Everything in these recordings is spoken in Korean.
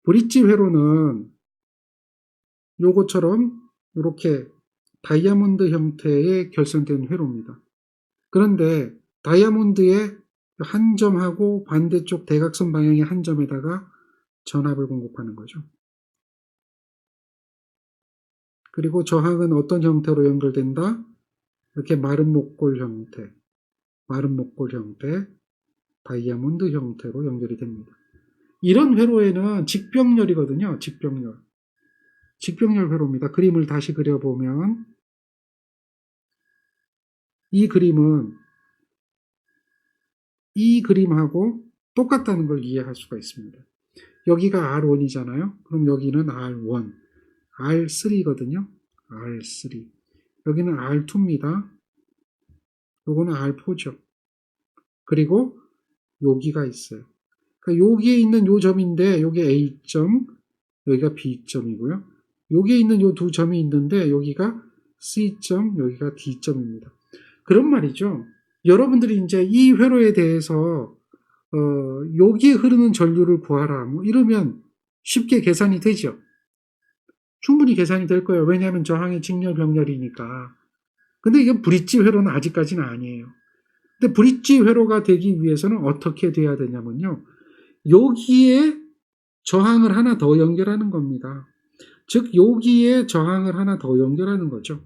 브릿지 회로는 요것처럼 이렇게 다이아몬드 형태의 결선된 회로입니다. 그런데 다이아몬드의 한 점하고 반대쪽 대각선 방향의 한 점에다가 전압을 공급하는 거죠. 그리고 저항은 어떤 형태로 연결된다? 이렇게 마른 목골 형태, 다이아몬드 형태로 연결이 됩니다. 이런 회로에는 직병렬이거든요. 직병렬 회로입니다. 그림을 다시 그려보면 이 그림하고 똑같다는 걸 이해할 수가 있습니다. 여기가 R1이잖아요. 그럼 여기는 R1, R3거든요. R3. 여기는 R2입니다. 요거는 R4죠. 그리고 여기가 있어요. 그러니까 여기에 있는 요 점인데 여기 A점, 여기가 B점이고요. 여기에 있는 요 두 점이 있는데 여기가 C점, 여기가 D점입니다. 그런 말이죠. 여러분들이 이제 이 회로에 대해서 여기에 흐르는 전류를 구하라 뭐 이러면 쉽게 계산이 되죠. 충분히 계산이 될 거예요. 왜냐하면 저항의 직렬 병렬이니까. 근데 이게 브릿지 회로는 아직까지는 아니에요. 근데 브릿지 회로가 되기 위해서는 어떻게 돼야 되냐면요. 여기에 저항을 하나 더 연결하는 겁니다. 즉 여기에 저항을 하나 더 연결하는 거죠.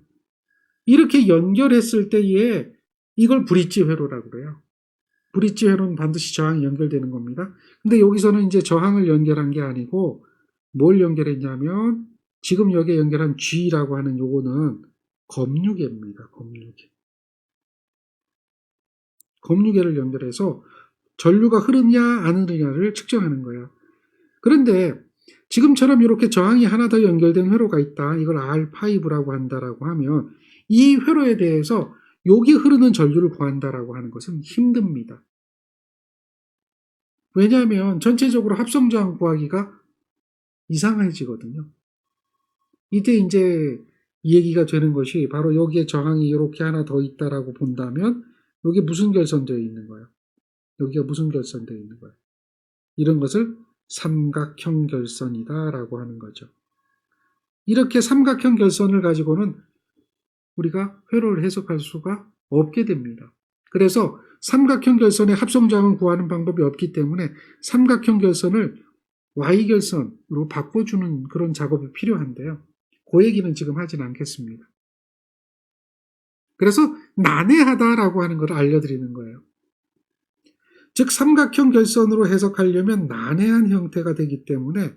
이렇게 연결했을 때에 이걸 브릿지 회로라고 그래요. 브릿지 회로는 반드시 저항이 연결되는 겁니다. 근데 여기서는 이제 저항을 연결한 게 아니고 뭘 연결했냐면 지금 여기에 연결한 G라고 하는 요거는 검유계입니다. 검유계를 연결해서 전류가 흐르냐 안 흐르냐를 측정하는 거예요. 그런데 지금처럼 이렇게 저항이 하나 더 연결된 회로가 있다. 이걸 R5라고 한다라고 하면 이 회로에 대해서 여기 흐르는 전류를 구한다라고 하는 것은 힘듭니다. 왜냐하면 전체적으로 합성저항 구하기가 이상해지거든요. 이때 이제 이 얘기가 되는 것이 바로 여기에 저항이 이렇게 하나 더 있다라고 본다면 여기 무슨 결선되어 있는 거예요? 여기가 무슨 결선되어 있는 거예요? 이런 것을 삼각형 결선이다라고 하는 거죠. 이렇게 삼각형 결선을 가지고는 우리가 회로를 해석할 수가 없게 됩니다. 그래서 삼각형 결선의 합성저항을 구하는 방법이 없기 때문에 삼각형 결선을 Y결선으로 바꿔주는 그런 작업이 필요한데요. 그 얘기는 지금 하진 않겠습니다. 그래서 난해하다라고 하는 걸 알려드리는 거예요. 즉 삼각형 결선으로 해석하려면 난해한 형태가 되기 때문에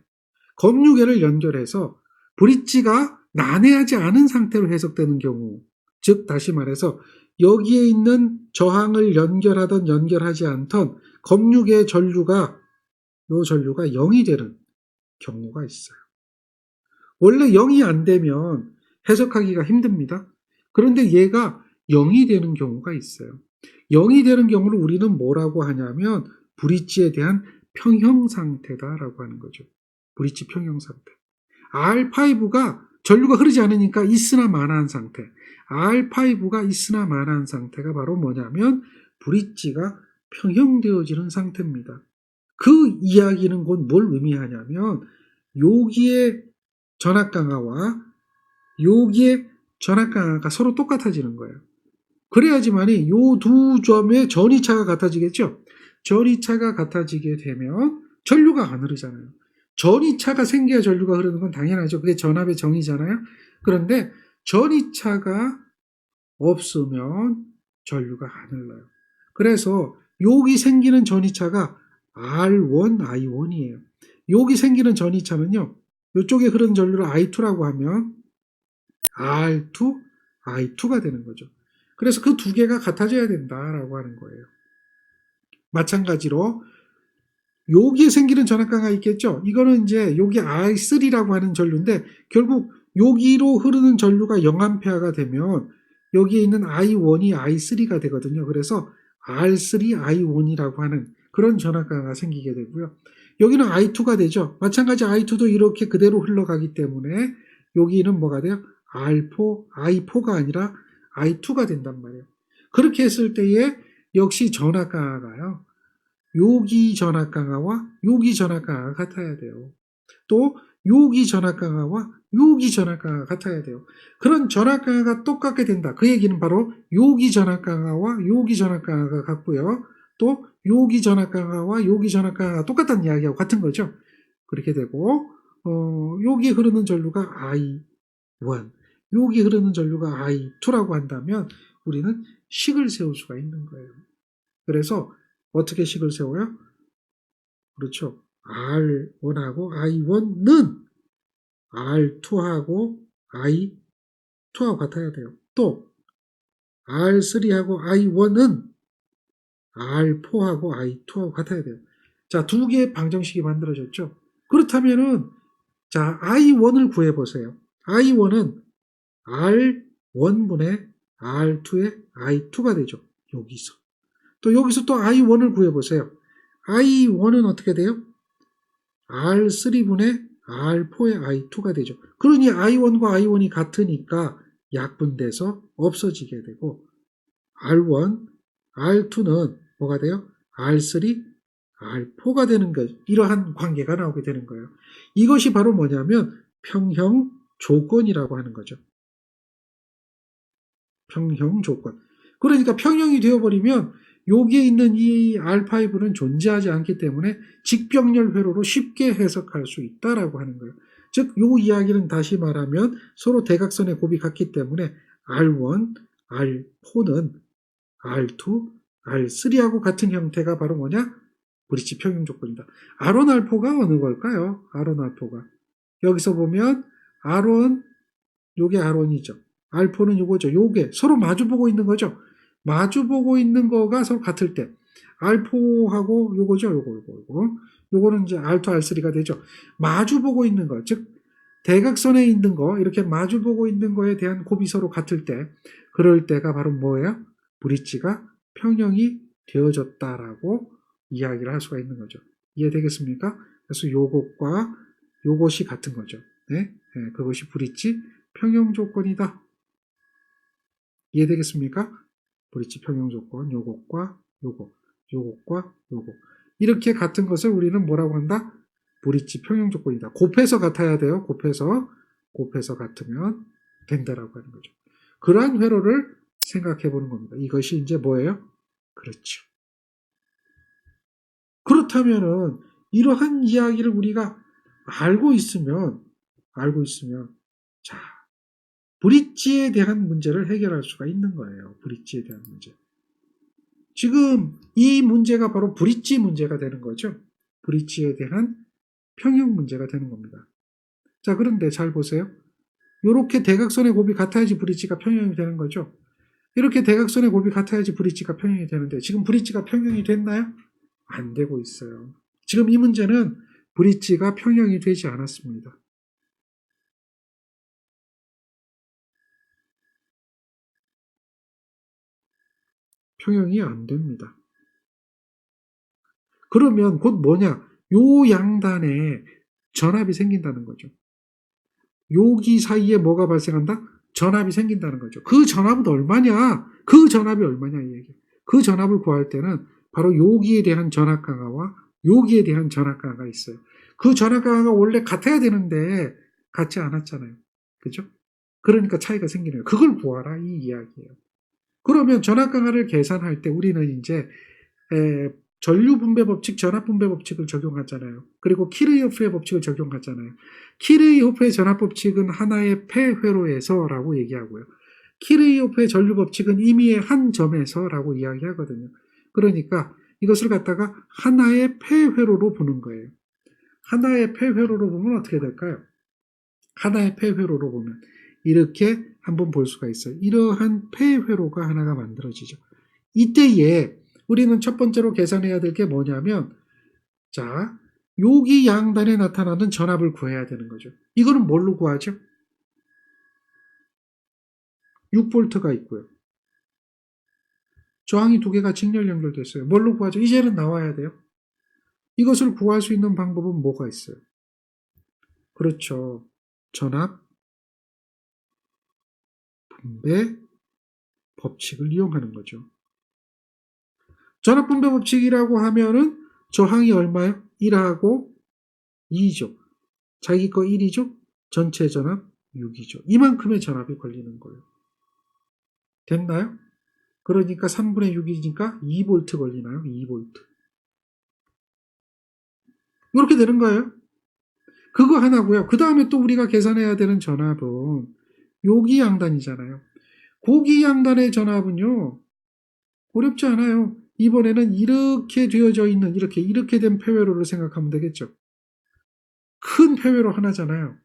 검유계를 연결해서 브릿지가 난해하지 않은 상태로 해석되는 경우, 즉 다시 말해서 여기에 있는 저항을 연결하던 연결하지 않던 검유계 전류가 이 전류가 0이 되는 경우가 있어요. 원래 0이 안 되면 해석하기가 힘듭니다. 그런데 얘가 0이 되는 경우가 있어요. 0이 되는 경우를 우리는 뭐라고 하냐면 브릿지에 대한 평형 상태다라고 하는 거죠. 브릿지 평형 상태. R5가 전류가 흐르지 않으니까 있으나 마나한 상태. R5가 있으나 마나한 상태가 바로 뭐냐면 브릿지가 평형되어지는 상태입니다. 그 이야기는 곧 뭘 의미하냐면 여기에 전압 강화와 여기에 전압 강화가 서로 똑같아지는 거예요. 그래야지만이 요 두 점의 전위차가 같아지겠죠. 전위차가 같아지게 되면 전류가 안 흐르잖아요. 전위차가 생겨야 전류가 흐르는 건 당연하죠. 그게 전압의 정의잖아요. 그런데 전위차가 없으면 전류가 안 흘러요. 그래서 여기 생기는 전위차가 R1, I1이에요. 여기 생기는 전위차는요. 이쪽에 흐르는 전류를 I2라고 하면 R2, I2가 되는 거죠. 그래서 그 두 개가 같아져야 된다라고 하는 거예요. 마찬가지로 여기에 생기는 전압가가 있겠죠. 이거는 이제 여기 I3라고 하는 전류인데 결국 여기로 흐르는 전류가 0A가 되면 여기에 있는 I1이 I3가 되거든요. 그래서 R3, I1이라고 하는 그런 전압가가 생기게 되고요. 여기는 I2가 되죠. 마찬가지 I2도 이렇게 그대로 흘러가기 때문에 여기는 뭐가 돼요? R4, I4가 아니라 I2가 된단 말이에요. 그렇게 했을 때에 역시 전압 강화가요. 여기 전압 강화와 여기 전압 강화가 같아야 돼요. 또 요기 전압 강화와 요기 전압 강화가 같아야 돼요. 그런 전압 강화가 똑같게 된다. 그 얘기는 바로 요기 전압 강화와 요기 전압 강화가 같고요. 또 요기 전압 강화와 요기 전압 강화가 똑같다는 이야기하고 같은 거죠. 그렇게 되고 여기 흐르는 전류가 I1, 여기 흐르는 전류가 I2라고 한다면 우리는 식을 세울 수가 있는 거예요. 그래서 어떻게 식을 세워요? 그렇죠. R1하고 I1는 R2하고 I2하고 같아야 돼요. 또 R3하고 I1은 R4하고 I2하고 같아야 돼요. 자, 두 개의 방정식이 만들어졌죠. 그렇다면은 자, I1을 구해보세요. I1은 R1분의 R2의 I2가 되죠. 여기서. 또 여기서 또 I1을 구해보세요. I1은 어떻게 돼요? R3분의 R4의 I2가 되죠. 그러니 I1과 I1이 같으니까 약분돼서 없어지게 되고 R1, R2는 뭐가 돼요? R3, R4가 되는 것, 이러한 관계가 나오게 되는 거예요. 이것이 바로 뭐냐면 평형 조건이라고 하는 거죠. 평형 조건. 그러니까 평형이 되어버리면 여기에 있는 이 R5는 존재하지 않기 때문에 직병렬 회로로 쉽게 해석할 수 있다라고 하는 거예요. 즉, 이 이야기는 다시 말하면 서로 대각선의 곱이 같기 때문에 R1, R4는 R2, R3하고 같은 형태가 바로 뭐냐? 브릿지 평형 조건이다. R1, R4가 어느 걸까요? R1, R4가. 여기서 보면 R1, 요게 R1이죠. R4는 요거죠. 요게 서로 마주보고 있는 거죠. 마주보고 있는 거가 서로 같을 때 R4하고 요거죠. 요거. 요거는 이제 R2, R3가 되죠. 마주보고 있는 거, 즉 대각선에 있는 거, 이렇게 마주보고 있는 거에 대한 곱이 서로 같을 때 그럴 때가 바로 뭐예요? 브릿지가 평형이 되어졌다라고 이야기를 할 수가 있는 거죠. 이해되겠습니까? 그래서 요것과 요것이 같은 거죠. 네? 네, 그것이 브릿지 평형 조건이다. 이해되겠습니까? 브릿지 평형 조건, 요것과 요것과 요것. 이렇게 같은 것을 우리는 뭐라고 한다? 브릿지 평형 조건이다. 곱해서 같아야 돼요. 곱해서 같으면 된다라고 하는 거죠. 그러한 회로를 생각해 보는 겁니다. 이것이 이제 뭐예요? 그렇죠. 그렇다면은 이러한 이야기를 우리가 알고 있으면 자, 브릿지에 대한 문제를 해결할 수가 있는 거예요. 브릿지에 대한 문제. 지금 이 문제가 바로 브릿지 문제가 되는 거죠. 브릿지에 대한 평형 문제가 되는 겁니다. 자, 그런데 잘 보세요. 이렇게 대각선의 곱이 같아야지 브릿지가 평형이 되는 거죠. 이렇게 대각선의 곱이 같아야지 브릿지가 평형이 되는데 지금 브릿지가 평형이 됐나요? 안 되고 있어요. 지금 이 문제는 브릿지가 평형이 되지 않았습니다. 평형이 안 됩니다. 그러면 곧 뭐냐? 요 양단에 전압이 생긴다는 거죠. 여기 사이에 뭐가 발생한다? 전압이 생긴다는 거죠. 그 전압은 얼마냐? 그 전압이 얼마냐 이 얘기. 그 전압을 구할 때는 바로 여기에 대한 전압 강화와 여기에 대한 전압 강화가 있어요. 그 전압 강화가 원래 같아야 되는데 같지 않았잖아요. 그죠? 그러니까 차이가 생기는 거예요. 그걸 구하라 이 이야기예요. 그러면 전압 강화를 계산할 때 우리는 이제 전류 분배 법칙, 전압 분배 법칙을 적용하잖아요. 그리고 키르이호프의 법칙을 적용하잖아요. 키르이호프의 전압 법칙은 하나의 폐회로에서라고 얘기하고요. 키르이호프의 전류 법칙은 임의의 한 점에서라고 이야기하거든요. 그러니까 이것을 갖다가 하나의 폐회로로 보는 거예요. 하나의 폐회로로 보면 어떻게 될까요? 하나의 폐회로로 보면 이렇게 한번 볼 수가 있어요. 이러한 폐회로가 하나가 만들어지죠. 이때에 우리는 첫 번째로 계산해야 될 게 뭐냐면 자, 여기 양단에 나타나는 전압을 구해야 되는 거죠. 이거는 뭘로 구하죠? 6V가 있고요. 저항이 두 개가 직렬 연결됐어요. 뭘로 구하죠? 이제는 나와야 돼요. 이것을 구할 수 있는 방법은 뭐가 있어요? 그렇죠. 전압 분배 법칙을 이용하는 거죠. 전압 분배 법칙이라고 하면은 저항이 얼마요? 1하고 2죠. 자기 거 1이죠? 전체 전압 6이죠. 이만큼의 전압이 걸리는 거예요. 됐나요? 그러니까 3분의 6이니까 2V 걸리나요? 2V. 이렇게 되는 거예요. 그거 하나고요. 그 다음에 또 우리가 계산해야 되는 전압은 여기 양단이잖아요. 고기 양단의 전압은요. 어렵지 않아요. 이번에는 이렇게 되어져 있는 이렇게 된 폐회로를 생각하면 되겠죠. 큰 폐회로 하나잖아요.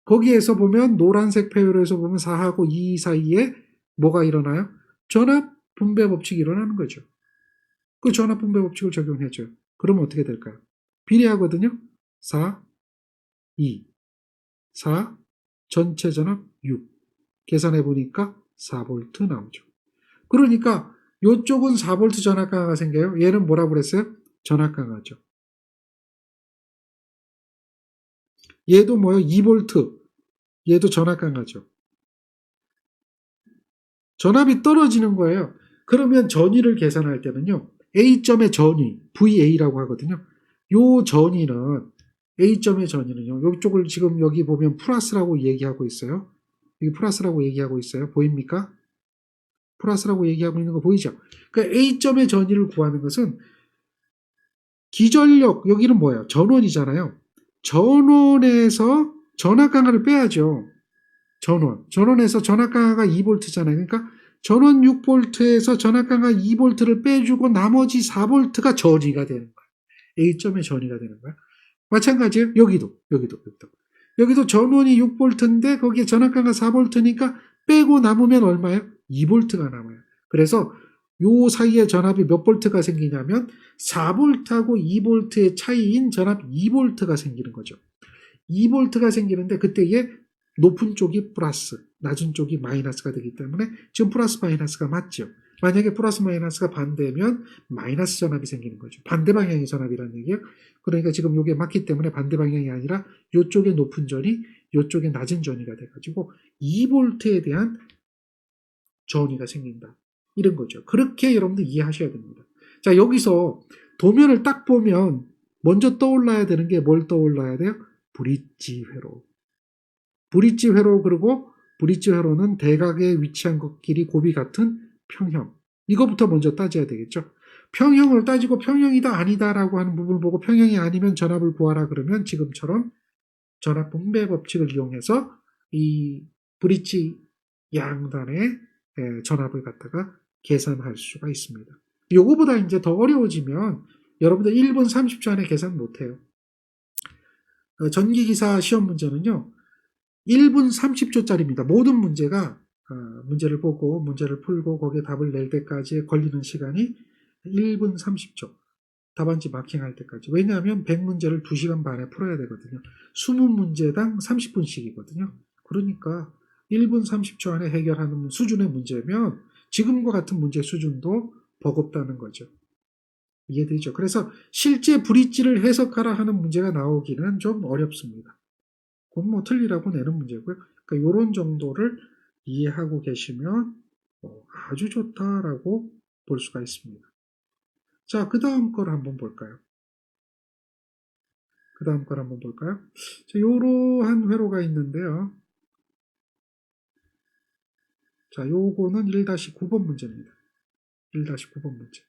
거기에서 보면 노란색 폐회로에서 보면 4하고 2 사이에 뭐가 일어나요? 전압 분배 법칙이 일어나는 거죠. 그 전압 분배 법칙을 적용해줘요. 그러면 어떻게 될까요? 비례하거든요. 4, 2, 4, 전체 전압 6. 계산해 보니까 4V 나오죠. 그러니까 이쪽은 4V 전압 강화가 생겨요. 얘는 뭐라고 그랬어요? 전압 강화죠. 얘도 뭐예요? 2V. 얘도 전압 강화죠. 전압이 떨어지는 거예요. 그러면 전위를 계산할 때는요. A점의 전위, VA라고 하거든요. 요 전위는 A점의 전위는요. 이쪽을 지금 여기 보면 플러스라고 얘기하고 있어요. 여기 플러스라고 얘기하고 있어요. 보입니까? 플러스라고 얘기하고 있는 거 보이죠? 그러니까 A점의 전위를 구하는 것은 기전력, 여기는 뭐예요? 전원이잖아요. 전원에서 전압 강화를 빼야죠. 전원에서 전압 강화가 2V잖아요. 그러니까 전원 6V에서 전압 강화 2V를 빼주고 나머지 4V가 전위가 되는 거예요. A점의 전위가 되는 거예요. 마찬가지예요. 여기도 전원이 6V인데 거기에 전압 강화 4V니까 빼고 남으면 얼마예요? 2V가 남아요. 그래서 요 사이에 전압이 몇 볼트가 생기냐면 4V하고 2V의 차이인 전압 2V가 생기는 거죠. 2V가 생기는데 그때에 높은 쪽이 플러스, 낮은 쪽이 마이너스가 되기 때문에 지금 플러스 마이너스가 맞죠. 만약에 플러스 마이너스가 반대면 마이너스 전압이 생기는 거죠. 반대 방향의 전압이라는 얘기예요. 그러니까 지금 이게 맞기 때문에 반대 방향이 아니라 이쪽에 높은 전이 이쪽에 낮은 전이가 돼가지고 2V에 대한 전위가 생긴다. 이런 거죠. 그렇게 여러분들 이해하셔야 됩니다. 자, 여기서 도면을 딱 보면 먼저 떠올라야 되는 게 뭘 떠올라야 돼요? 브릿지 회로. 브릿지 회로, 그리고 브릿지 회로는 대각에 위치한 것끼리 곱이 같은 평형. 이거부터 먼저 따져야 되겠죠. 평형을 따지고 평형이다 아니다라고 하는 부분을 보고 평형이 아니면 전압을 구하라 그러면 지금처럼 전압 분배 법칙을 이용해서 이 브릿지 양단의 전압을 갖다가 계산할 수가 있습니다. 요거보다 이제 더 어려워지면 여러분들 1분 30초 안에 계산 못해요. 전기기사 시험 문제는요. 1분 30초짜리입니다. 모든 문제가 문제를 보고 문제를 풀고 거기에 답을 낼 때까지 걸리는 시간이 1분 30초. 답안지 마킹할 때까지. 왜냐하면 100문제를 2시간 반에 풀어야 되거든요. 20문제당 30분씩이거든요. 그러니까 1분 30초 안에 해결하는 수준의 문제면 지금과 같은 문제 수준도 버겁다는 거죠. 이해되죠? 그래서 실제 브릿지를 해석하라 하는 문제가 나오기는 좀 어렵습니다. 그건 뭐 틀리라고 내는 문제고요. 그러니까 이런 정도를 이해하고 계시면 아주 좋다라고 볼 수가 있습니다. 자, 그 다음 걸 한번 볼까요? 자, 이러한 회로가 있는데요. 자, 요거는 1-9번 문제입니다. 1-9번 문제.